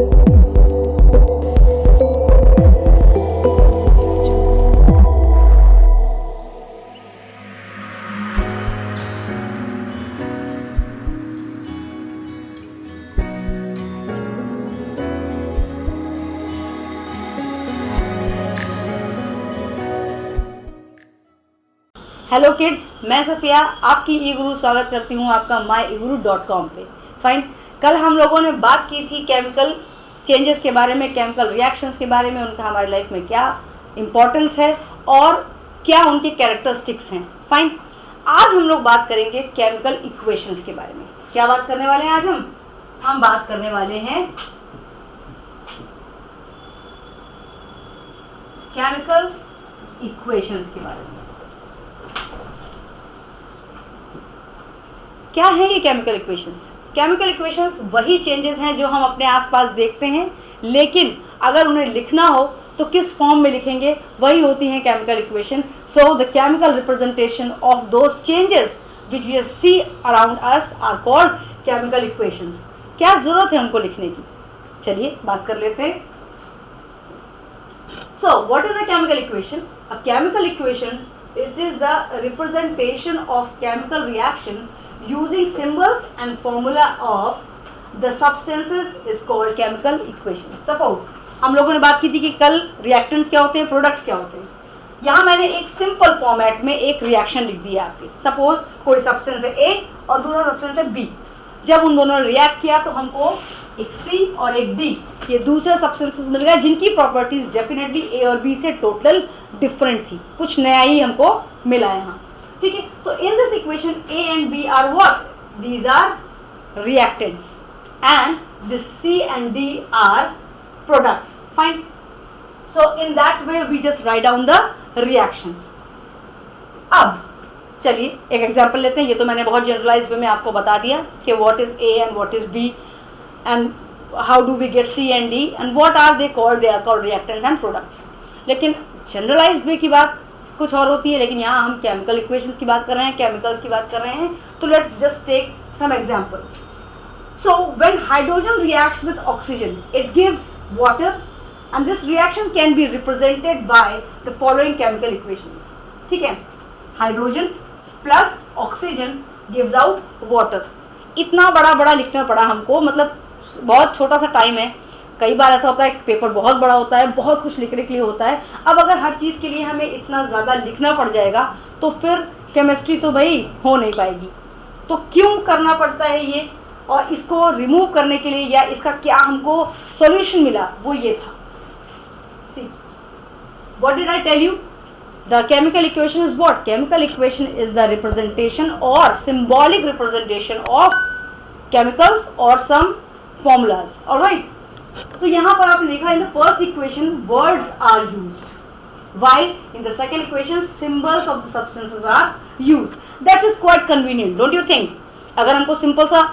Hello kids, मैं सफिया आपकी ई गुरु स्वागत करती हूँ आपका myeguru.com पे। फाइन, कल हम लोगों ने बात की थी केमिकल चेंजेस के बारे में, केमिकल रिएक्शंस के बारे में, उनका हमारी लाइफ में क्या इम्पोर्टेंस है और क्या उनके कैरेक्टरिस्टिक्स हैं। फाइन, आज हम लोग बात करेंगे केमिकल इक्वेशंस के बारे में। क्या बात करने वाले हैं आज हम बात करने वाले हैं केमिकल इक्वेशंस के बारे में। क्या है ये केमिकल इक्वेशंस? केमिकल इक्वेशंस वही चेंजेस हैं जो हम अपने आसपास देखते हैं, लेकिन अगर उन्हें लिखना हो तो किस फॉर्म में लिखेंगे, वही होती हैं chemical equation. So the chemical representation of those changes which we see around us are called chemical equations. क्या जरूरत है उनको लिखने की? चलिए बात कर लेते हैं। So what is a chemical equation? A chemical equation, it is the representation of chemical reaction using symbols and formula of the substances is called chemical equation. Suppose हम लोगों ने बात की थी कि कल रिएक्टेंट्स क्या होते हैं, प्रोडक्ट्स क्या होते हैं। यहाँ मैंने एक सिंपल फॉर्मेट में एक रिएक्शन लिख दिया आपके। सपोज कोई सब्सटेंस है A और दूसरा सब्सटेंस है B। जब उन दोनों ने रिएक्ट किया तो हमको एक C और एक D, ये दूसरे सब्सटेंसेस मिल गए जिनकी प्रॉपर्टीज डेफिनेटली A और B से टोटल डिफरेंट थी। कुछ नया ही हमको मिला यहाँ, ठीक है। तो in this equation A and B are what? These are reactants and this C and D are products. Fine. So in that way we just write down the reactions. अब चलिए एक एग्जांपल लेते हैं। ये तो मैंने बहुत जनरलाइज्ड वे में आपको बता दिया कि what is A and what is B and how do we get C and D and what are they called? They are called reactants and products. लेकिन जनरलाइज्ड वे की बात कुछ और होती है, लेकिन यहाँ हम केमिकल इक्वेशंस की बात कर रहे हैं, केमिकल्स की बात कर रहे हैं। तो let's just take some examples. So when hydrogen reacts with oxygen it gives water and this reaction can be represented by the following chemical equations. ठीक है, hydrogen plus oxygen gives out water. इतना बड़ा बड़ा लिखना पड़ा हमको, मतलब बहुत छोटा सा टाइम है। कई बार ऐसा होता है कि पेपर बहुत बड़ा होता है, बहुत कुछ लिखने के लिए होता है। अब अगर हर चीज़ के लिए हमें इतना ज़्यादा लिखना पड़ जाएगा तो फिर केमिस्ट्री तो भाई हो नहीं पाएगी। तो क्यों करना पड़ता है ये, और इसको रिमूव करने के लिए या इसका क्या हमको सॉल्यूशन मिला, वो ये था। See what did I tell you? The chemical equation is what? Chemical equation is the representation और सिंबॉलिक रिप्रेजेंटेशन ऑफ केमिकल्स और सम फॉर्मूलाज। ऑलराइट, तो यहाँ पर आपने देखा in the first equation words are used, while in the second equation symbols of the substances are used. That is quite convenient, don't you think? अगर हमको simple सा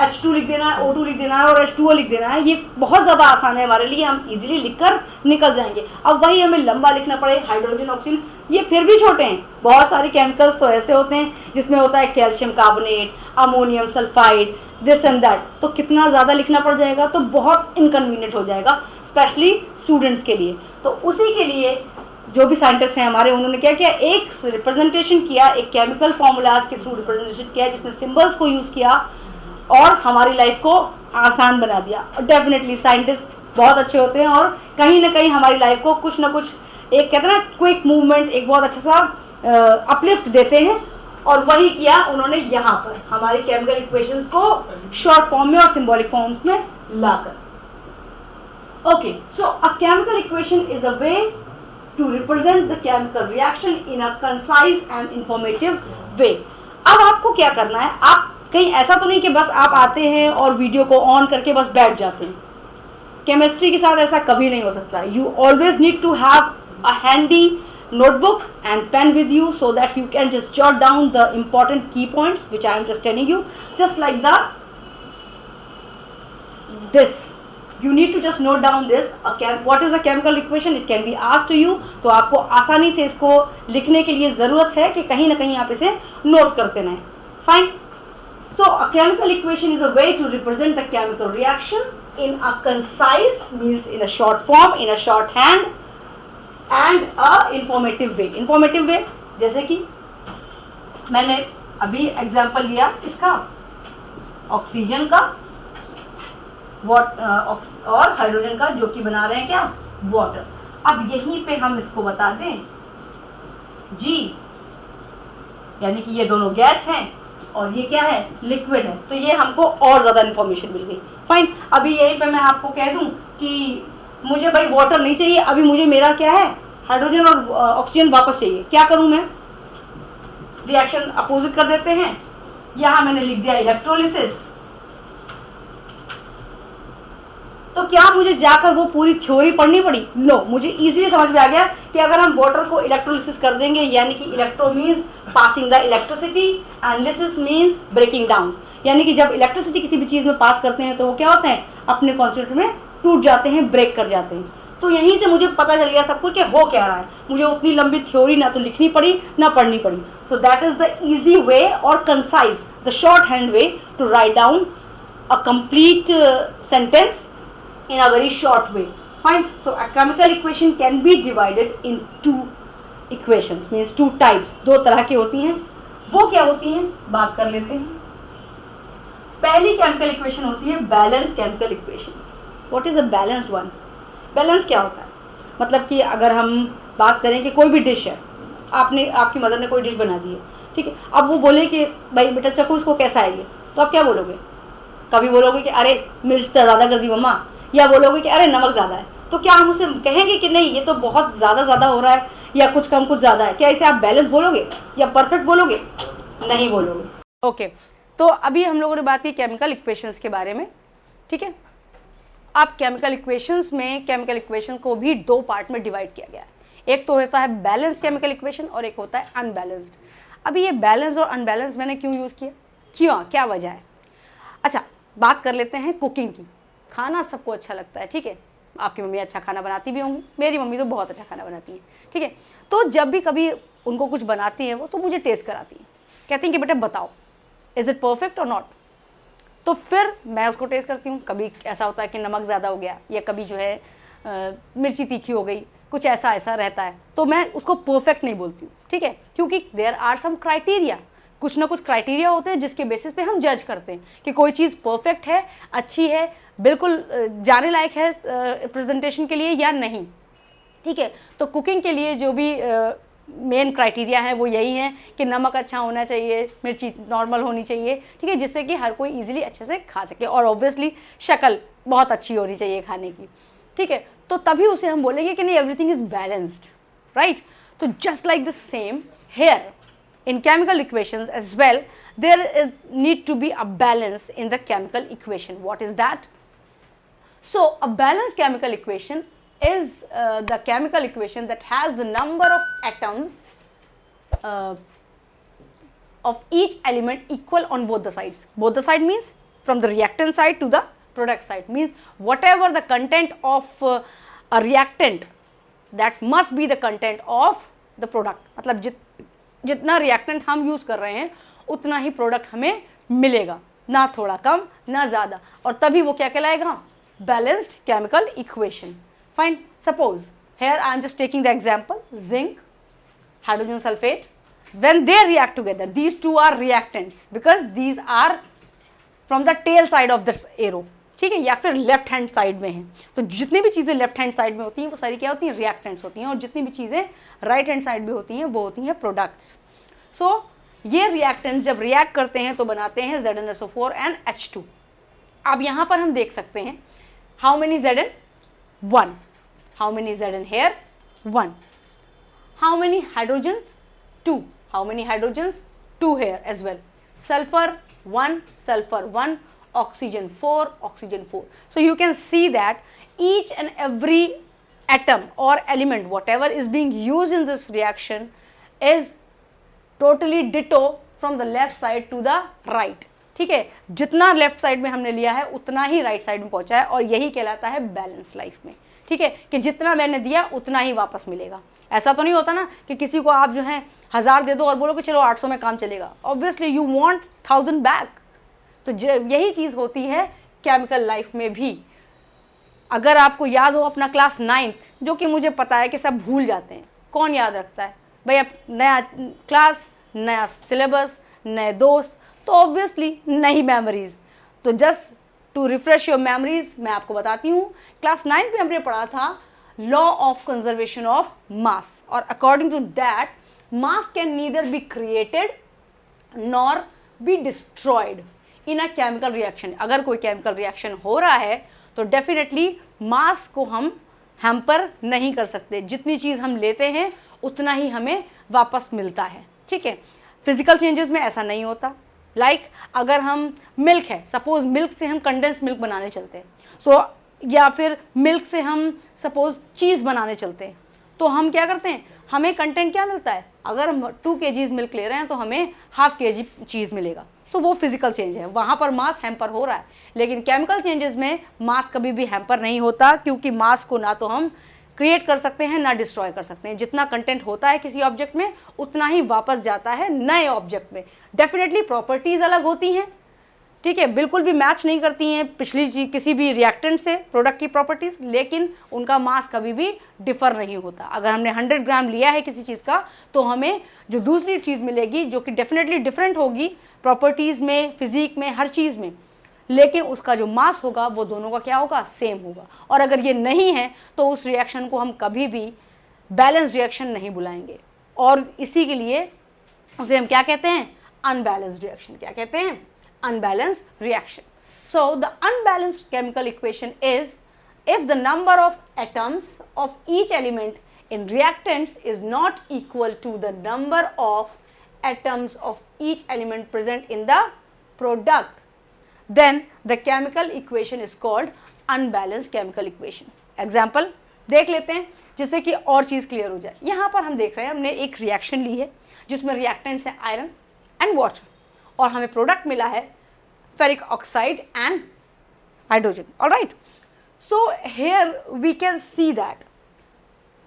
H2 लिख देना है, O2 लिख देना है और H2O लिख देना है, ये बहुत ज़्यादा आसान है हमारे लिए, हम इजीली लिखकर निकल जाएंगे। अब वही हमें लंबा लिखना पड़े, हाइड्रोजन ऑक्सीजन, ये फिर भी छोटे हैं। बहुत सारे केमिकल्स तो ऐसे होते हैं जिसमें होता है calcium carbonate, ammonium sulphide, this and that. तो कितना ज़्यादा लिखना पड़ जाएगा, तो बहुत इनकन्वीनियंट हो जाएगा, स्पेशली स्टूडेंट्स के लिए। तो उसी के लिए जो भी साइंटिस्ट हैं हमारे, उन्होंने क्या किया, एक रिप्रेजेंटेशन किया, एक केमिकल फॉर्मूलाज के थ्रू रिप्रेजेंटेशन किया जिसमें सिंबल्स को यूज़ किया और हमारी लाइफ को आसान बना दिया। और डेफिनेटली साइंटिस्ट बहुत अच्छे होते हैं और कहीं ना कहीं हमारी लाइफ को कुछ ना कुछ, एक कहते हैं ना क्विक मूवमेंट, एक बहुत अच्छा सा अपलिफ्ट देते हैं। और वही किया उन्होंने यहाँ पर, हमारी केमिकल इक्वेशंस को शॉर्ट फॉर्म में और सिंबॉलिक फॉर्म में लाकर। Okay, so a chemical equation is a way to represent the chemical reaction in a concise and informative way. अब आपको क्या करना है, आप कहीं ऐसा तो नहीं कि बस आप आते हैं और वीडियो को ऑन करके बस बैठ जाते हैं। केमिस्ट्री के साथ ऐसा कभी नहीं हो सकता। You always need to have a handy notebook and pen with you so that you can just jot down the important key points which I am just telling you, just like this. You need to just note down this. What is a chemical equation? It can be asked to you. तो आपको आसानी से इसको लिखने के लिए ज़रूरत है कि कहीं ना कहीं आप इसे नोट करते रहें। Fine. So a chemical equation is a way to represent the chemical reaction in a concise, means in a short form, in a shorthand, and a informative way. Informative way जैसे कि मैंने अभी example लिया इसका, oxygen का और hydrogen का, जो कि बना रहे हैं क्या, वाटर। अब यहीं पे हम इसको बता दें जी, यानी कि ये दोनों गैस हैं और ये क्या है, लिक्विड है, तो ये हमको और ज़्यादा इन्फॉर्मेशन मिल गई। फाइन, अभी यहीं पे मैं आपको कह दूं कि मुझे भाई वाटर नहीं चाहिए, अभी मुझे मेरा क्या है, हाइड्रोजन और ऑक्सीजन वापस चाहिए। क्या करूं मैं, रिएक्शन अपोजिट कर देते हैं। यहां मैंने लिख दिया इलेक्ट्रोलिसिस। तो क्या मुझे जाकर वो पूरी थ्योरी पढ़नी पड़ी? नो, मुझे इजीली समझ में आ गया कि अगर हम वाटर को इलेक्ट्रोलिसिस कर देंगे, यानी कि electro means passing the electricity and lysis means breaking down, यानी कि जब इलेक्ट्रिसिटी किसी भी चीज में पास करते हैं तो वो क्या होते हैं, अपने कॉन्सेंट्रेट में टूट जाते हैं, ब्रेक कर जाते हैं। तो यहीं से मुझे पता चल गया सब कुछ कि हो क्या रहा है। मुझे उतनी लंबी थ्योरी ना तो लिखनी पड़ी ना पढ़नी पड़ी। So that is the easy way और concise, the short hand way to write down a complete sentence in a very short way. Fine. So a chemical equation can be divided in two equations, means two types. दो तरह की होती हैं। वो क्या होती हैं, बात कर लेते हैं। पहली केमिकल इक्वेशन होती है balanced chemical equation. What is a balanced one? Balance क्या होता है, मतलब कि अगर हम बात करें कि कोई भी डिश है, आपकी मदर ने कोई डिश बना दी है, ठीक है, अब वो बोले कि भाई बेटा चखो इसको कैसा है ये, तो आप क्या बोलोगे? कभी बोलोगे कि अरे मिर्च तो ज़्यादा कर दी मम्मा, या बोलोगे कि अरे नमक ज़्यादा है। तो क्या हम उसे कहेंगे कि नहीं ये तो बहुत ज़्यादा हो रहा है, या कुछ कम कुछ ज़्यादा है? क्या इसे आप बैलेंस बोलोगे या परफेक्ट बोलोगे? नहीं बोलोगे। ओके, तो अभी हम लोगों ने बात की केमिकल इक्वेशंस के बारे में, ठीक है। अब केमिकल इक्वेशंस में केमिकल इक्वेशन को भी दो पार्ट में डिवाइड किया गया है। एक तो होता है बैलेंस्ड केमिकल इक्वेशन और एक होता है अनबैलेंस्ड। अभी ये बैलेंस और अनबैलेंस मैंने क्यों यूज़ किया, क्यों, क्या वजह है? अच्छा, बात कर लेते हैं कुकिंग की। खाना सबको अच्छा लगता है, ठीक है, आपकी मम्मी अच्छा खाना बनाती भी होंगी, मेरी मम्मी तो बहुत अच्छा खाना बनाती है, ठीक है। तो जब भी कभी उनको कुछ बनाती है वो, तो मुझे टेस्ट कराती है, कहती हैं कि बेटा बताओ इज़ इट परफेक्ट और नॉट। तो फिर मैं उसको टेस्ट करती हूँ। कभी ऐसा होता है कि नमक ज़्यादा हो गया, या कभी जो है मिर्ची तीखी हो गई, कुछ ऐसा रहता है, तो मैं उसको परफेक्ट नहीं बोलती हूँ, ठीक है, क्योंकि देयर आर सम क्राइटेरिया, कुछ ना कुछ क्राइटेरिया होते हैं जिसके बेसिस पे हम जज करते हैं कि कोई चीज़ परफेक्ट है, अच्छी है, बिल्कुल जाने लायक है प्रेजेंटेशन के लिए या नहीं, ठीक है। तो कुकिंग के लिए जो भी मेन क्राइटेरिया है वो यही है कि नमक अच्छा होना चाहिए, मिर्ची नॉर्मल होनी चाहिए, ठीक है, जिससे कि हर कोई इजीली अच्छे से खा सके, और ऑब्वियसली शक्ल बहुत अच्छी होनी चाहिए खाने की, ठीक है। तो तभी उसे हम बोलेंगे कि नहीं एवरीथिंग इज बैलेंस्ड, राइट। तो just like the same here in chemical equations as well, there is need to be a balance in the chemical equation. What is that? So a balanced chemical equation is the chemical equation that has the number of atoms of each element equal on both the sides. Both the side means from the reactant side to the product side, means whatever the content of a reactant, that must be the content of the product. मतलब जितना reactant हम use कर रहे हैं उतना ही product हमें मिलेगा, ना थोड़ा कम ना ज़्यादा, और तभी वो क्या कहलाएगा, balanced chemical equation. Fine, suppose here I am just taking the example zinc, hydrogen sulphate, when they react together these two are reactants because these are from the tail side of this arrow, ठीक है, या फिर left hand side में है। तो जितनी भी चीज़ें लेफ्ट हैंड साइड में होती हैं वो सारी क्या होती हैं, रिएक्टेंट्स होती हैं, और जितनी भी चीज़ें राइट हैंड साइड में होती हैं वो होती हैं प्रोडक्ट्स। सो ये रिएक्टेंट्स जब रिएक्ट करते हैं तो बनाते हैं ZnSO4 एंड H2। अब यहाँ पर हम देख सकते हैं how many Zn, 1, how many Zn here, 1, how many hydrogens, 2, how many hydrogens, 2 here as well, sulphur 1, sulfur 1, oxygen 4, oxygen 4. So you can see that each and every atom or element whatever is being used in this reaction is totally ditto from the left side to the right, ठीक है। जितना left side में हमने लिया है उतना ही right side में पहुंचा है, और यही कहलाता है बैलेंस लाइफ में, ठीक है, कि जितना मैंने दिया उतना ही वापस मिलेगा। ऐसा तो नहीं होता ना कि किसी को आप जो है 1000 दे दो और बोलो कि चलो 800 में काम चलेगा, ऑब्वियसली यू वांट 1000 बैक। तो यही चीज़ होती है केमिकल लाइफ में भी। अगर आपको याद हो अपना क्लास 9th, जो कि मुझे पता है कि सब भूल जाते हैं, कौन याद रखता है भाई? अब नया क्लास, नया सिलेबस, नए दोस्त, तो ऑब्वियसली नई मेमोरीज। तो just to refresh your memories मैं आपको बताती हूँ, क्लास 9th में हमने पढ़ा था law of conservation of mass, और according to that mass can neither be created nor be destroyed in a chemical reaction. अगर कोई केमिकल रिएक्शन हो रहा है तो डेफिनेटली मास को हम हैम्पर नहीं कर सकते, जितनी चीज हम लेते हैं उतना ही हमें वापस मिलता है, ठीक है। फिजिकल चेंजेस में ऐसा नहीं होता। लाइक अगर हम मिल्क है, सपोज मिल्क से हम कंडेंस मिल्क बनाने चलते हैं, या फिर मिल्क से हम सपोज चीज बनाने चलते हैं, तो हम क्या करते हैं, हमें कंटेंट क्या मिलता है? अगर हम 2 kg मिल्क ले रहे हैं तो हमें ½ kg चीज मिलेगा। तो वो फिजिकल चेंज है, वहां पर मास हैम्पर हो रहा है। लेकिन केमिकल चेंजेस में मास कभी भी हैम्पर नहीं होता, क्योंकि मास को ना तो हम क्रिएट कर सकते हैं ना डिस्ट्रॉय कर सकते हैं। जितना कंटेंट होता है किसी ऑब्जेक्ट में उतना ही वापस जाता है नए ऑब्जेक्ट में। डेफिनेटली प्रॉपर्टीज अलग होती हैं, ठीक है, बिल्कुल भी मैच नहीं करती हैं पिछली किसी भी रिएक्टेंट से प्रोडक्ट की प्रॉपर्टीज, लेकिन उनका मास कभी भी डिफर नहीं होता। अगर हमने 100 ग्राम लिया है किसी चीज का, तो हमें जो दूसरी चीज मिलेगी जो कि डेफिनेटली डिफरेंट होगी प्रॉपर्टीज में, फिजिक में, हर चीज में, लेकिन उसका जो मास होगा वो दोनों का क्या होगा? सेम होगा। और अगर ये नहीं है तो उस रिएक्शन को हम कभी भी बैलेंस रिएक्शन नहीं बुलाएंगे, और इसी के लिए उसे हम क्या कहते हैं? Unbalanced reaction. क्या कहते हैं? unbalanced reaction. So the unbalanced chemical equation is if the number of atoms of each element in reactants is not equal to the number of atoms of each element present in the product, then the chemical equation is called unbalanced chemical equation. Example देख लेते हैं जिससे कि और चीज clear हो जाए। यहां पर हम देख रहे हैं, हमने एक रिएक्शन ली है जिसमें रिएक्टेंट्स है आयरन एंड वाटर, और हमें प्रोडक्ट मिला है ferric oxide and hydrogen. Alright, so here we can see that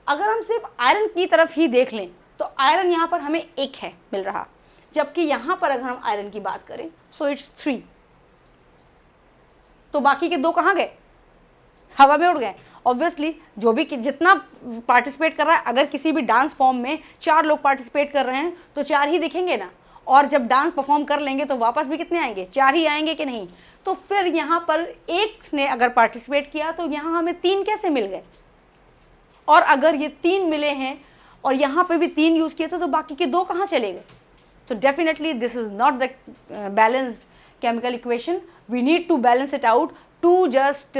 अगर हम सिर्फ आयरन की तरफ ही देख लें तो आयरन यहां पर हमें एक है मिल रहा, जबकि यहां पर अगर हम आयरन की बात करें सो इट्स 3, तो बाकी के 2 कहां गए? हवा में उड़ गए। ऑब्वियसली जो भी जितना पार्टिसिपेट कर रहा है, अगर किसी भी डांस फॉर्म में 4 लोग पार्टिसिपेट कर रहे हैं तो 4 ही दिखेंगे ना, और जब डांस परफॉर्म कर लेंगे तो वापस भी कितने आएंगे? 4 ही आएंगे कि नहीं? तो फिर यहाँ पर एक ने अगर पार्टिसिपेट किया तो यहाँ हमें 3 कैसे मिल गए? और अगर ये 3 मिले हैं और यहाँ पे भी 3 यूज किए तो बाकी के 2 कहाँ चले गए? So definitely this is not the balanced chemical equation. We need to balance it out to just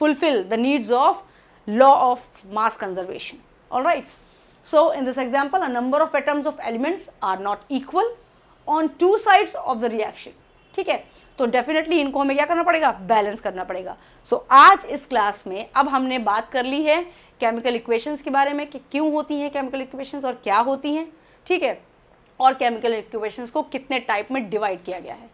fulfill the needs of law of mass conservation. All right. So in this example, a number of atoms of elements are not equal on two sides of the reaction. ठीक है, तो definitely इनको हमें क्या करना पड़ेगा? Balance करना पड़ेगा. सो आज इस क्लास में अब हमने बात कर ली है केमिकल इक्वेशंस के बारे में कि क्यों होती हैं केमिकल इक्वेशंस और क्या होती हैं. ठीक है, और केमिकल इक्वेशंस को कितने टाइप में डिवाइड किया गया है.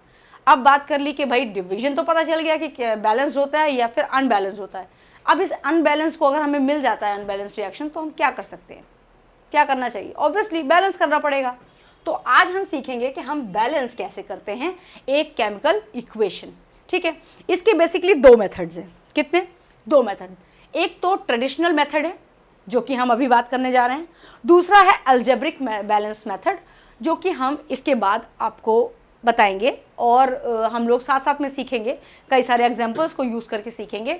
अब बात कर ली कि भाई डिवीजन तो पता चल गया कि बैलेंस्ड होता है या फिर अनबैलेंस्ड होता है. अब इस अनबैलेंस को अगर हमें मिल जाता है अनबैलेंस्ड रिएक्शन, तो हम क्या कर सकते हैं, क्या करना चाहिए? ऑब्वियसली बैलेंस करना पड़ेगा. तो आज हम सीखेंगे कि हम बैलेंस कैसे करते हैं एक केमिकल इक्वेशन. ठीक है, इसके बेसिकली 2 मेथड्स हैं. कितने? 2 मेथड. एक तो ट्रेडिशनल मेथड है जो कि हम अभी बात करने जा रहे हैं. दूसरा है अलजेब्रिक बैलेंस मेथड जो कि हम इसके बाद आपको बताएंगे और हम लोग साथ साथ में सीखेंगे, कई सारे एग्जाम्पल्स को यूज करके सीखेंगे.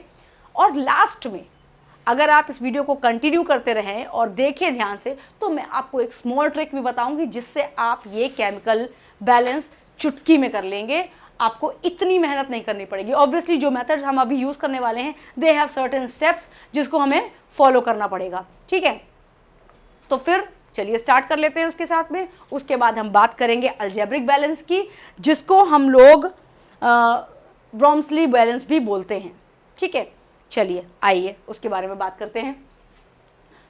और लास्ट में अगर आप इस वीडियो को कंटिन्यू करते रहें और देखें ध्यान से, तो मैं आपको एक स्मॉल ट्रिक भी बताऊंगी जिससे आप ये केमिकल बैलेंस चुटकी में कर लेंगे. आपको इतनी मेहनत नहीं करनी पड़ेगी. ऑब्वियसली जो मेथड्स हम अभी यूज करने वाले हैं दे हैव सर्टेन स्टेप्स जिसको हमें फॉलो करना पड़ेगा. ठीक है, तो फिर चलिए स्टार्ट कर लेते हैं उसके साथ में. उसके बाद हम बात करेंगे अलजेब्रिक बैलेंस की, जिसको हम लोग ब्रोम्सली बैलेंस भी बोलते हैं. ठीक है, चलिए आइए उसके बारे में बात करते हैं.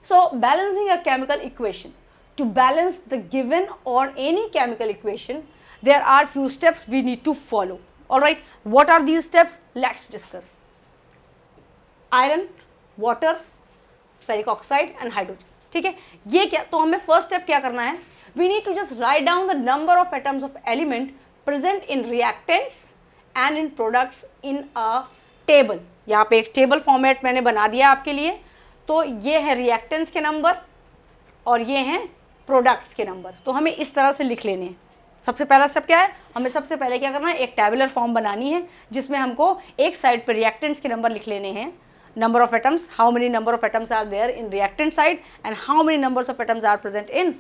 So balancing a chemical equation. To balance the given और any chemical equation there are few steps we need to follow. All right, what are these steps? Let's discuss. Iron, water, ferric oxide and hydrogen. ठीक है, ये क्या? तो हमें first step क्या करना है? We need to just write down the number of atoms of element present in reactants and in products in a table, यहाँ पे एक टेबल फॉर्मेट मैंने बना दिया आपके लिए। तो ये है रिएक्टेंट्स के नंबर और ये हैं प्रोडक्ट्स के नंबर, तो हमें इस तरह से लिख लेने हैं। सबसे पहला स्टेप क्या है, हमें सबसे पहले क्या करना है, एक टेबुलर फॉर्म बनानी है जिसमें हमको एक साइड पर रिएक्टेंट्स के नंबर लिख लेने हैं, number of atoms, how many number of atoms are there in reactant side and how many numbers of atoms are present in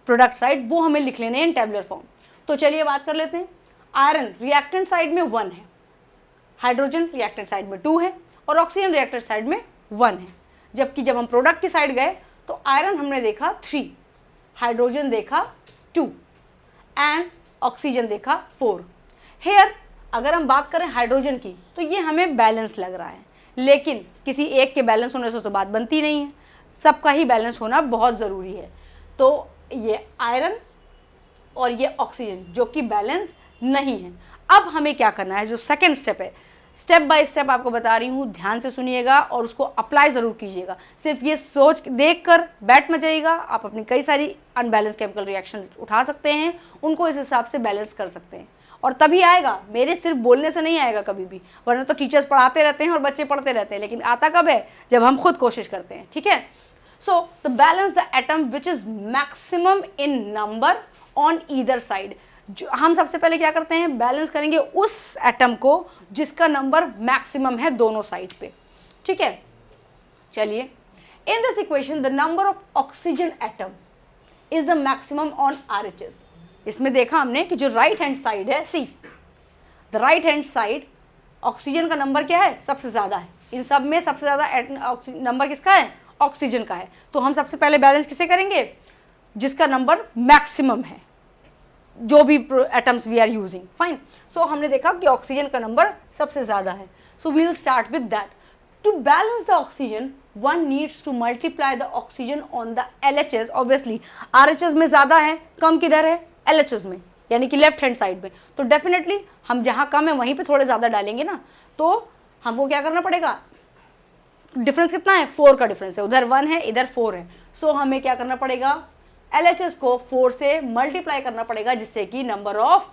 product side, वो हमें लिख लेने हैं इन टेबुलर फॉर्म। तो चलिए बात कर लेते हैं। आयरन रिएक्टेंट साइड में 1 है, हाइड्रोजन रिएक्टेंट साइड में 2 है और ऑक्सीजन रिएक्टेंट साइड में 1 है। जबकि जब हम प्रोडक्ट की साइड गए तो आयरन हमने देखा 3, हाइड्रोजन देखा 2 एंड ऑक्सीजन देखा 4। हेयर अगर हम बात करें हाइड्रोजन की तो ये हमें बैलेंस लग रहा है, लेकिन किसी एक के बैलेंस होने से तो बात बनती नहीं है, सबका ही बैलेंस होना बहुत ज़रूरी है। तो ये आयरन और ये ऑक्सीजन जो कि बैलेंस नहीं है। अब हमें क्या करना है, जो सेकेंड स्टेप है, स्टेप बाय स्टेप आपको बता रही हूँ, ध्यान से सुनिएगा और उसको अप्लाई ज़रूर कीजिएगा। सिर्फ ये सोच देख कर बैठ मत जाइएगा, आप अपनी कई सारी अनबैलेंस केमिकल रिएक्शन उठा सकते हैं, उनको इस हिसाब से बैलेंस कर सकते हैं और तभी आएगा। मेरे सिर्फ बोलने से नहीं आएगा कभी भी, वरना तो टीचर्स पढ़ाते रहते हैं और बच्चे पढ़ते रहते हैं, लेकिन आता कब है, जब हम खुद कोशिश करते हैं। ठीक है, so the balance the atom which is maximum in number on either side. हम सबसे पहले क्या करते हैं, बैलेंस करेंगे उस एटम को जिसका नंबर मैक्सिमम है दोनों साइड पे। ठीक है, चलिए, in this equation the number of oxygen atom is the maximum on RHS। इसमें देखा हमने कि जो राइट हैंड साइड है see, the right hand side oxygen का नंबर क्या है, सबसे ज्यादा है। इन सब में सबसे ज्यादा नंबर किसका है, ऑक्सीजन का है। तो हम सबसे पहले बैलेंस किसे करेंगे, जिसका नंबर मैक्सिमम है, जो भी atoms we are using. Fine, so हमने देखा कि ऑक्सीजन का नंबर सबसे ज्यादा है, so we will start with that. To balance the oxygen one needs to multiply the oxygen on the LHS। obviously RHS में ज्यादा है, कम किधर है, LHS में, यानी कि लेफ्ट हैंड साइड में। तो डेफिनेटली हम जहां कम है वहीं पे थोड़े ज्यादा डालेंगे ना, तो हमको क्या करना पड़ेगा, डिफरेंस कितना है, 4 का डिफरेंस है, उधर 1 है इधर 4 है। सो हमें क्या करना पड़ेगा, LHS को 4 से मल्टीप्लाई करना पड़ेगा जिससे कि नंबर ऑफ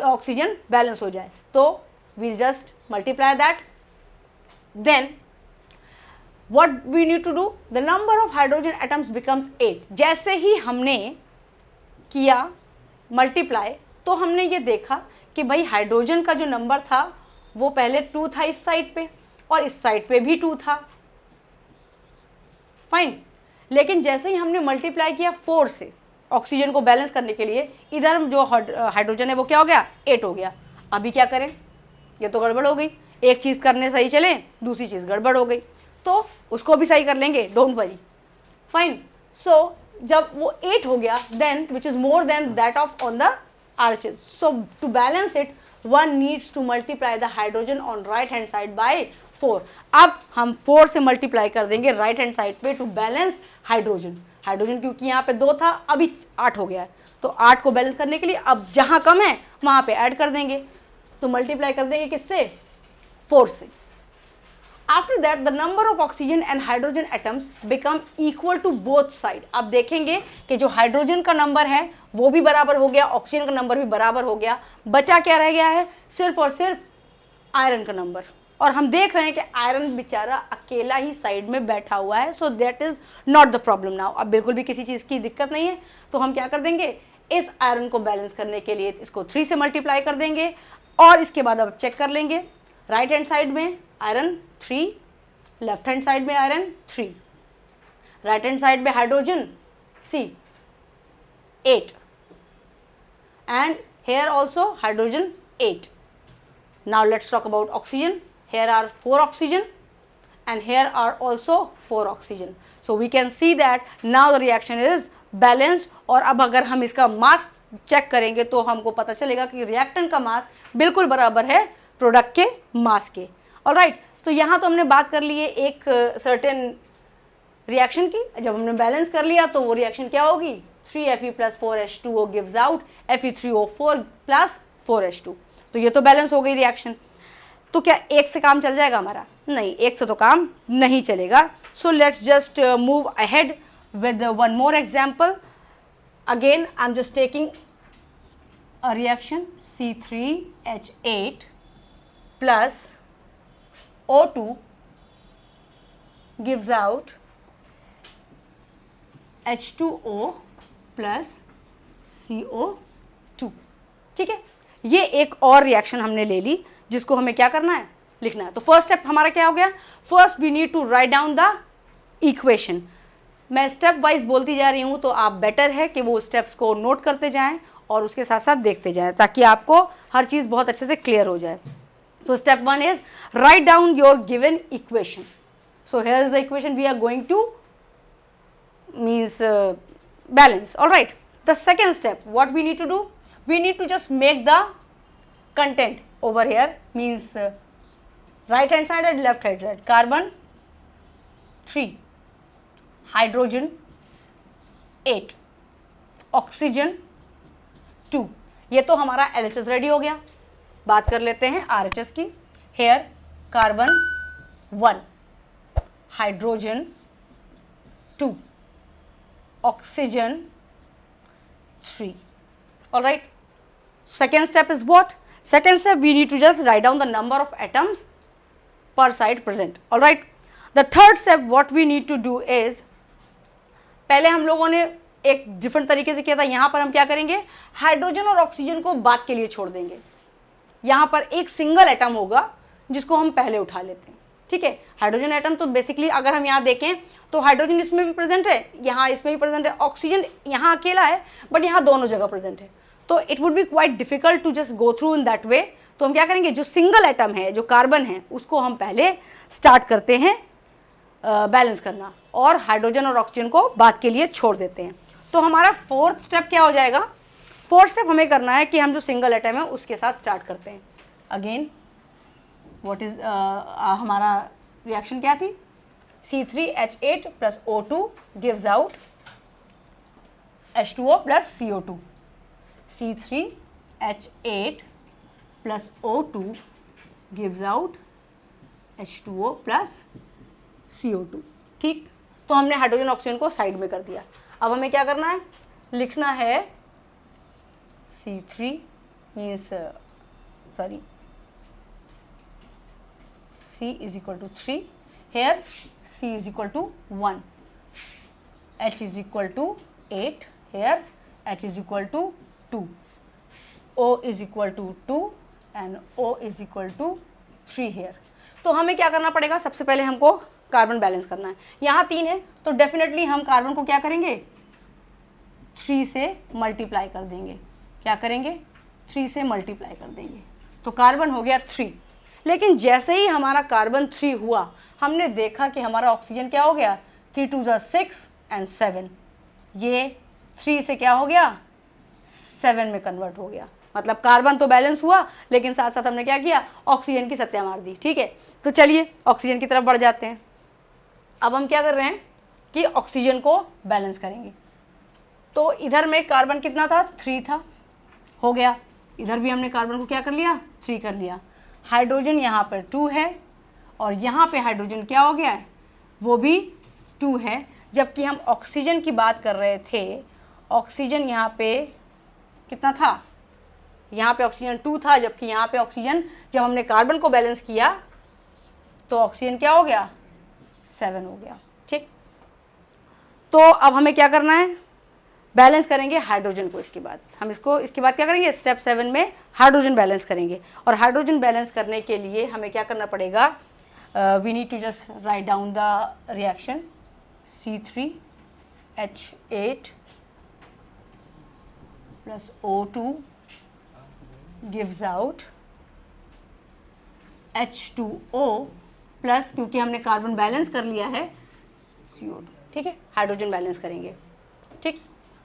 ऑक्सीजन बैलेंस हो जाए। तो we just multiply that, then what we need to do, the number of hydrogen atoms becomes 8। जैसे ही हमने किया मल्टीप्लाई तो हमने ये देखा कि भाई हाइड्रोजन का जो नंबर था वो पहले 2 था इस साइड पे और इस साइड पे भी 2 था। फाइन, लेकिन जैसे ही हमने मल्टीप्लाई किया 4 से ऑक्सीजन को बैलेंस करने के लिए, इधर जो हाइड्रोजन है वो क्या हो गया, 8 हो गया। अभी क्या करें, ये तो गड़बड़ हो गई, एक चीज करने सही चले दूसरी चीज गड़बड़ हो गई, तो उसको भी सही कर लेंगे, डोंट वरी। फाइन, सो जब वो 8 हो गया, then which is more than that of on the RHS, so to balance it one needs to multiply the hydrogen on right hand side by 4। अब हम 4 से मल्टीप्लाई कर देंगे राइट हैंड साइड पे टू बैलेंस हाइड्रोजन। हाइड्रोजन क्योंकि यहाँ पे 2 था, अभी 8 हो गया है, तो 8 को बैलेंस करने के लिए अब जहां कम है वहां पे ऐड कर देंगे, तो मल्टीप्लाई कर देंगे किससे, 4 से। After that the number of oxygen and hydrogen atoms become equal to both side। अब देखेंगे कि जो हाइड्रोजन का नंबर है वो भी बराबर हो गया, ऑक्सीजन का नंबर भी बराबर हो गया, बचा क्या रह गया है, सिर्फ और सिर्फ आयरन का नंबर। और हम देख रहे हैं कि आयरन बेचारा अकेला ही साइड में बैठा हुआ है, सो that is not the problem now. अब बिल्कुल भी किसी चीज की दिक्कत नहीं है, तो हम क्या कर देंगे, इस आयरन को बैलेंस करने के लिए इसको 3 से मल्टीप्लाई कर देंगे और इसके बाद अब चेक कर लेंगे, राइट हैंड साइड में आयरन 3, लेफ्ट हैंड साइड में आयरन 3, राइट हैंड साइड में hydrogen C 8 and here also hydrogen 8। now let's talk about oxygen। here are 4 oxygen and here are also 4 oxygen, so we can see that now the reaction is balanced। और अब अगर हम इसका मास check करेंगे तो हमको पता चलेगा कि रिएक्टेंट का मास बिल्कुल बराबर है प्रोडक्ट के मास के। ऑलराइट, तो यहाँ तो हमने बात कर ली है एक सर्टेन रिएक्शन की। जब हमने बैलेंस कर लिया तो वो रिएक्शन क्या होगी, 3Fe + 4H2O gives out Fe3O4 + 4H2। तो ये तो बैलेंस हो गई रिएक्शन। तो क्या एक से काम चल जाएगा हमारा, नहीं, एक से तो काम नहीं चलेगा। So let's just move ahead with one more example। again I'm just taking a reaction C3H8 plus O2 gives out H2O plus CO2। ठीक है, ये एक और रिएक्शन हमने ले ली जिसको हमें क्या करना है, लिखना है। तो फर्स्ट स्टेप हमारा क्या हो गया, first we need to write down the equation. मैं स्टेप वाइज बोलती जा रही हूं तो आप बेटर है कि वो स्टेप्स को नोट करते जाएं और उसके साथ साथ देखते जाएं ताकि आपको हर चीज बहुत अच्छे से क्लियर हो जाए। So step 1 is write down your given equation. So here is the equation we are going to means balance. All right. The second step, what we need to do? We need to just make the content over here means right hand side and left hand side. Carbon 3, hydrogen 8, oxygen 2. ये तो हमारा LHS ready हो गया। बात कर लेते हैं RHS की। Here carbon 1, hydrogen 2, oxygen 3। Alright, second step is what? Second step we need to just write down the number of atoms per side present. Alright, the third step what we need to do is, पहले हम लोगों ने एक different तरीके से किया था। यहां पर हम क्या करेंगे, हाइड्रोजन और ऑक्सीजन को बाद के लिए छोड़ देंगे। यहां पर एक सिंगल एटम होगा जिसको हम पहले उठा लेते हैं। ठीक है, हाइड्रोजन एटम तो बेसिकली अगर हम यहां देखें तो हाइड्रोजन इसमें भी प्रेजेंट है, यहां इसमें भी प्रेजेंट है, ऑक्सीजन यहां अकेला है बट यहां दोनों जगह प्रेजेंट है। तो it would be quite difficult to just go through in that way. तो हम क्या करेंगे, जो सिंगल एटम है, जो कार्बन है, उसको हम पहले स्टार्ट करते हैं बैलेंस करना और हाइड्रोजन और ऑक्सीजन को बाद के लिए छोड़ देते हैं। तो हमारा फोर्थ स्टेप क्या हो जाएगा, फोर्थ स्टेप हमें करना है कि हम जो सिंगल एटम है उसके साथ स्टार्ट करते हैं। अगेन व्हाट इज हमारा रिएक्शन क्या थी, C3H8 plus O2 gives out H2O plus CO2। C3H8 plus O2 gives out H2O plus CO2। ठीक, तो हमने हाइड्रोजन ऑक्सीजन को साइड में कर दिया। अब हमें क्या करना है, लिखना है C3 means sorry C is equal to 3, here C is equal to 1, H is equal to 8, here H is equal to 2, O is equal to 2 and O is equal to 3 here। तो हमें क्या करना पड़ेगा, सबसे पहले हमको carbon balance करना है। यहाँ 3 है तो डेफिनेटली हम कार्बन को क्या करेंगे, 3 से मल्टीप्लाई कर देंगे। क्या करेंगे, 3 से मल्टीप्लाई कर देंगे। तो कार्बन हो गया 3। लेकिन जैसे ही हमारा कार्बन 3 हुआ, हमने देखा कि हमारा ऑक्सीजन क्या हो गया, 3 2 6 and 7, ये 3 से क्या हो गया, 7 में कन्वर्ट हो गया। मतलब कार्बन तो बैलेंस हुआ लेकिन साथ साथ हमने क्या किया, ऑक्सीजन की सत्या मार दी। ठीक है, तो चलिए ऑक्सीजन की तरफ बढ़ जाते हैं। अब हम क्या कर रहे हैं कि ऑक्सीजन को बैलेंस करेंगे। तो इधर में कार्बन कितना था, 3 था, हो गया। इधर भी हमने कार्बन को क्या कर लिया, 3 कर लिया। हाइड्रोजन यहाँ पर 2 है और यहाँ पे हाइड्रोजन क्या हो गया है, वो भी 2 है। जबकि हम ऑक्सीजन की बात कर रहे थे, ऑक्सीजन यहाँ पे कितना था, यहाँ पे ऑक्सीजन 2 था, जबकि यहाँ पे ऑक्सीजन, जब हमने कार्बन को बैलेंस किया तो ऑक्सीजन क्या हो गया, 7 हो गया। ठीक, तो अब हमें क्या करना है, बैलेंस करेंगे हाइड्रोजन को। इसके बाद हम इसके बाद क्या करेंगे, स्टेप 7 में हाइड्रोजन बैलेंस करेंगे। और हाइड्रोजन बैलेंस करने के लिए हमें क्या करना पड़ेगा, we need to just write down the reaction. C3H8 plus O2 gives out H2O plus, क्योंकि हमने कार्बन बैलेंस कर लिया है, CO2। ठीक है, हाइड्रोजन बैलेंस करेंगे। ठीक,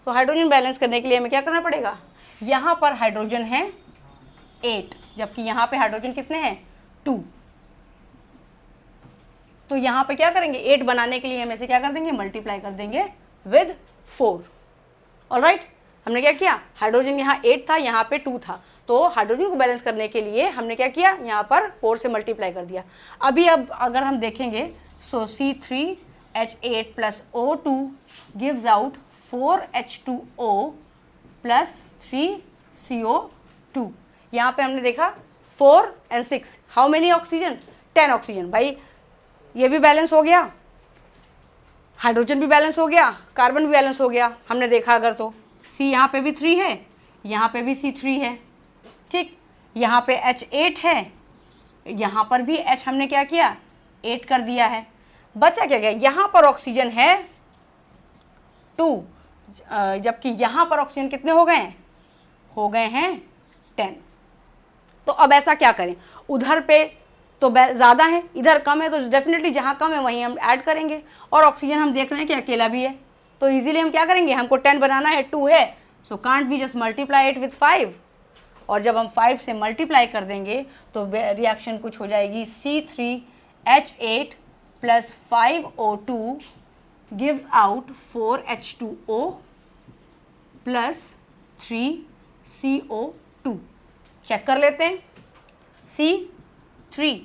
तो हाइड्रोजन बैलेंस करने के लिए हमें क्या करना पड़ेगा, यहाँ पर हाइड्रोजन है 8 जबकि यहाँ पे हाइड्रोजन कितने हैं, 2। तो यहाँ पे क्या करेंगे, 8 बनाने के लिए हम ऐसे क्या कर देंगे, मल्टीप्लाई कर देंगे विद 4। ऑलराइट, हमने क्या किया, हाइड्रोजन यहाँ 8 था, यहाँ पे 2 था, तो हाइड्रोजन को बैलेंस करने के लिए हमने क्या किया, यहाँ पर 4 से मल्टीप्लाई कर दिया। अब अगर हम देखेंगे, सो C3H8 plus O2 gives out 4H2O plus 3CO2। यहाँ पे हमने देखा 4 and 6, how many oxygen, 10 oxygen. भाई ये भी बैलेंस हो गया, हाइड्रोजन भी बैलेंस हो गया, कार्बन भी बैलेंस हो गया, हमने देखा अगर तो C यहाँ पे भी 3 है, यहाँ पे भी C3 है, ठीक, यहाँ पे H8 है, यहाँ पर भी H हमने क्या किया 8 कर दिया है, बचा क्या गया, यहाँ पर ऑक्सीजन है 2, जबकि यहाँ पर ऑक्सीजन कितने हो गए हैं 10। तो अब ऐसा क्या करें, उधर पे तो ज़्यादा है, इधर कम है, तो डेफिनेटली जहाँ कम है वहीं हम ऐड करेंगे, और ऑक्सीजन हम देख रहे हैं कि अकेला भी है, तो इजीली हम क्या करेंगे, हमको 10 बनाना है, 2 है, so can't we just multiply it with 5, और जब हम 5 से मल्टीप्लाई कर देंगे तो रिएक्शन कुछ हो जाएगी, C3H8 plus 5O2 gives out 4H2O plus 3CO2। चेक कर लेते हैं, C3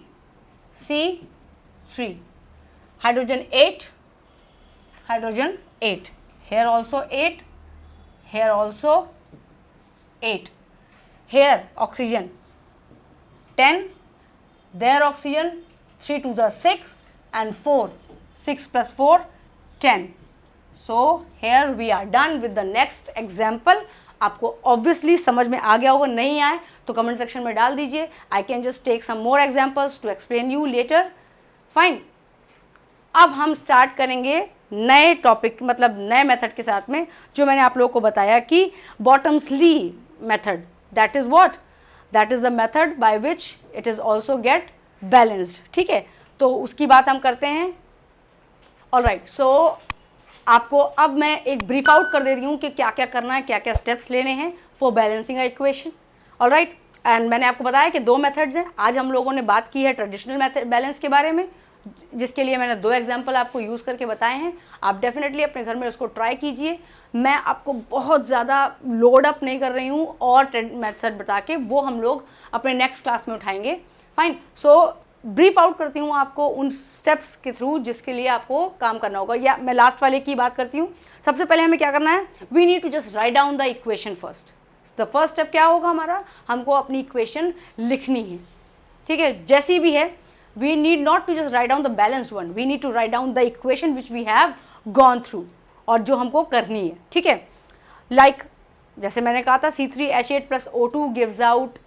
hydrogen 8, here also 8, here also 8, here oxygen 10, there oxygen 3 2s are 6 and 4, 6 plus 4 10. So here we are done with the next example. आपको obviously समझ में आ गया होगा, नहीं आए तो कमेंट सेक्शन में डाल दीजिए, I can just take some more examples to explain you later, fine. अब हम स्टार्ट करेंगे नए टॉपिक, मतलब नए मेथड के साथ में, जो मैंने आप लोगों को बताया कि बॉटम्स-ली method, that is what, that is the method by which it is also get balanced, ठीक है, तो उसकी बात हम करते हैं। ऑलराइट, सो आपको अब मैं एक ब्रीफ आउट कर दे रही हूँ कि क्या क्या करना है, क्या क्या स्टेप्स लेने हैं for balancing a equation. Alright, and मैंने आपको बताया कि 2 मेथड्स हैं। आज हम लोगों ने बात की है ट्रेडिशनल मेथड बैलेंस के बारे में, जिसके लिए मैंने 2 एग्जाम्पल आपको यूज़ करके बताए हैं। आप डेफिनेटली अपने घर में उसको ट्राई कीजिए। मैं आपको बहुत ज़्यादा लोड अप नहीं कर रही हूँ और मेथड बता के, वो हम लोग अपने नेक्स्ट क्लास में उठाएंगे, फाइन। सो ब्रीफ आउट करती हूँ आपको उन स्टेप्स के थ्रू जिसके लिए आपको काम करना होगा, या मैं लास्ट वाले की बात करती हूँ। सबसे पहले हमें क्या करना है, we need to just write down the equation first. The first step क्या होगा हमारा, हमको अपनी इक्वेशन लिखनी है, ठीक है, जैसी भी है। We need not to just write down the balanced one, we need to write down the equation which we have gone through, और जो हमको करनी है, ठीक है। लाइक जैसे मैंने कहा था, C3H8 plus O2 gives out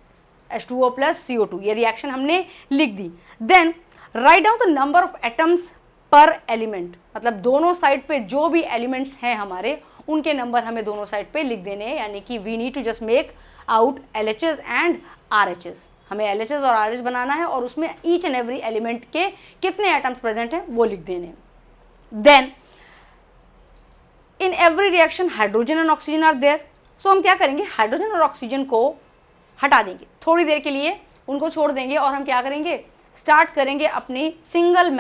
H2O plus CO2, ये रिएक्शन हमने लिख दी। Then write down the number of atoms per element, मतलब दोनों साइड पे जो भी एलिमेंट्स हैं हमारे, उनके नंबर हमें दोनों साइड पे लिख देने हैं, यानी कि we need to just make out LHS and RHS। हमें LHS और RH बनाना है और उसमें ईच एंड एवरी एलिमेंट के कितने एटम्स प्रेजेंट हैं वो लिख देने हैं। Then in every reaction hydrogen and oxygen are there, so हम क्या करेंगे, हाइड्रोजन और ऑक्सीजन को हटा देंगे, थोड़ी देर के लिए उनको छोड़ देंगे, और हम क्या करेंगे, स्टार्ट करेंगे अपनी सिंगल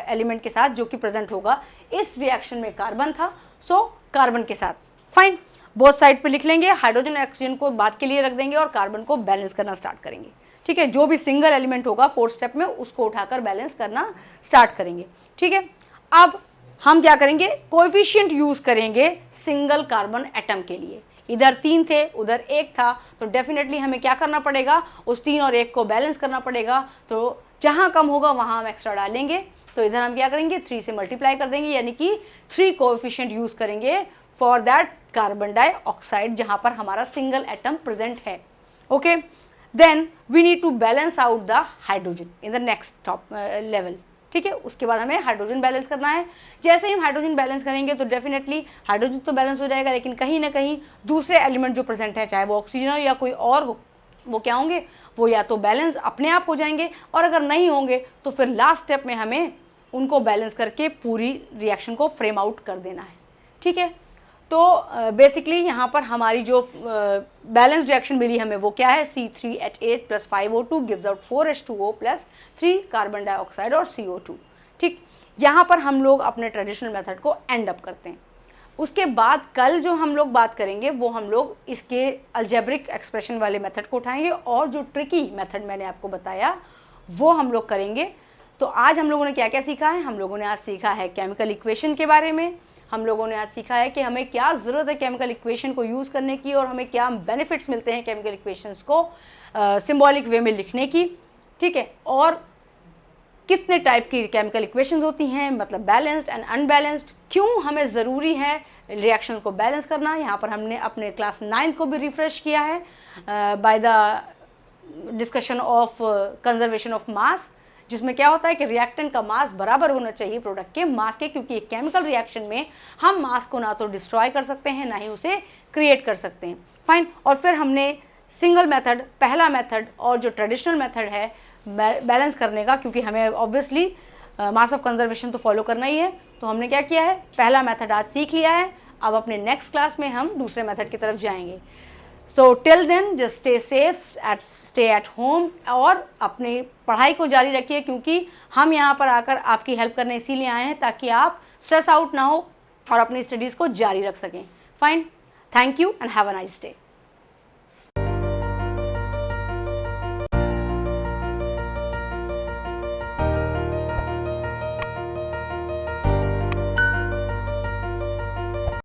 एलिमेंट के साथ जो कि प्रेजेंट होगा। इस रिएक्शन में कार्बन था, सो कार्बन के साथ, फाइन, बोथ साइड पे लिख लेंगे। हाइड्रोजन ऑक्सीजन को बाद के लिए रख देंगे और कार्बन को बैलेंस करना स्टार्ट करेंगे, ठीक है। जो भी सिंगल एलिमेंट होगा 4th स्टेप में, उसको उठाकर बैलेंस करना स्टार्ट करेंगे, ठीक है। अब हम क्या करेंगे, कोएफिशिएंट यूज करेंगे सिंगल कार्बन एटम के लिए। इधर 3 थे, उधर 1 था, तो डेफिनेटली हमें क्या करना पड़ेगा, उस 3 और 1 को बैलेंस करना पड़ेगा। तो जहां कम होगा वहां हम एक्स्ट्रा डालेंगे, तो इधर हम क्या करेंगे, 3 से मल्टीप्लाई कर देंगे, यानी कि 3 कोएफिशिएंट यूज करेंगे फॉर दैट कार्बन डाइऑक्साइड जहां पर हमारा सिंगल एटम प्रेजेंट है, okay. Then we need to balance out the hydrogen in the next top level, ठीक है। उसके बाद हमें हाइड्रोजन बैलेंस करना है। जैसे ही हम हाइड्रोजन बैलेंस करेंगे तो डेफिनेटली हाइड्रोजन तो बैलेंस हो जाएगा, लेकिन कहीं ना कहीं दूसरे एलिमेंट जो प्रेजेंट है, चाहे वो ऑक्सीजन हो या कोई और हो, वो क्या होंगे, वो या तो बैलेंस अपने आप हो जाएंगे, और अगर नहीं होंगे तो फिर लास्ट स्टेप में हमें उनको बैलेंस करके पूरी रिएक्शन को फ्रेम आउट कर देना है, ठीक है। तो बेसिकली यहाँ पर हमारी जो बैलेंस रिएक्शन मिली हमें वो क्या है, C3H8 plus 5O2 gives out 4H2O plus 3 carbon dioxide और CO2, ठीक। यहाँ पर हम लोग अपने ट्रेडिशनल मेथड को एंड अप करते हैं। उसके बाद कल जो हम लोग बात करेंगे वो हम लोग इसके अलजेब्रिक एक्सप्रेशन वाले मेथड को उठाएंगे, और जो ट्रिकी मेथड मैंने आपको बताया वो हम लोग करेंगे। तो आज हम लोगों ने क्या क्या सीखा है, हम लोगों ने आज सीखा है केमिकल इक्वेशन के बारे में, हम लोगों ने आज सीखा है कि हमें क्या ज़रूरत है केमिकल इक्वेशन को यूज़ करने की, और हमें क्या बेनिफिट्स मिलते हैं केमिकल इक्वेशंस को सिंबॉलिक वे में लिखने की, ठीक है। और कितने टाइप की केमिकल इक्वेशंस होती हैं, मतलब बैलेंस्ड एंड अनबैलेंस्ड, क्यों हमें ज़रूरी है रिएक्शन को बैलेंस करना। यहाँ पर हमने अपने क्लास 9 को भी रिफ्रेश किया है by the discussion of conservation of मास, जिसमें क्या होता है कि रिएक्टेंट का मास बराबर होना चाहिए प्रोडक्ट के मास के, क्योंकि एक केमिकल रिएक्शन में हम मास को ना तो डिस्ट्रॉय कर सकते हैं ना ही उसे क्रिएट कर सकते हैं। फाइन। और फिर हमने सिंगल मेथड, पहला मेथड और जो ट्रेडिशनल मेथड है बैलेंस करने का, क्योंकि हमें ऑब्वियसली मास ऑफ कंजर्वेशन तो फॉलो करना ही है, तो हमने क्या किया है, पहला मेथड आज सीख लिया है। अब अपने नेक्स्ट क्लास में हम दूसरे मेथड की तरफ जाएंगे। So till then just stay safe, stay at home और अपनी पढ़ाई को जारी रखिए, क्योंकि हम यहाँ पर आकर आपकी हेल्प करने इसीलिए आए हैं ताकि आप स्ट्रेस आउट ना हो और अपनी स्टडीज़ को जारी रख सकें। Fine, thank you and have a nice day.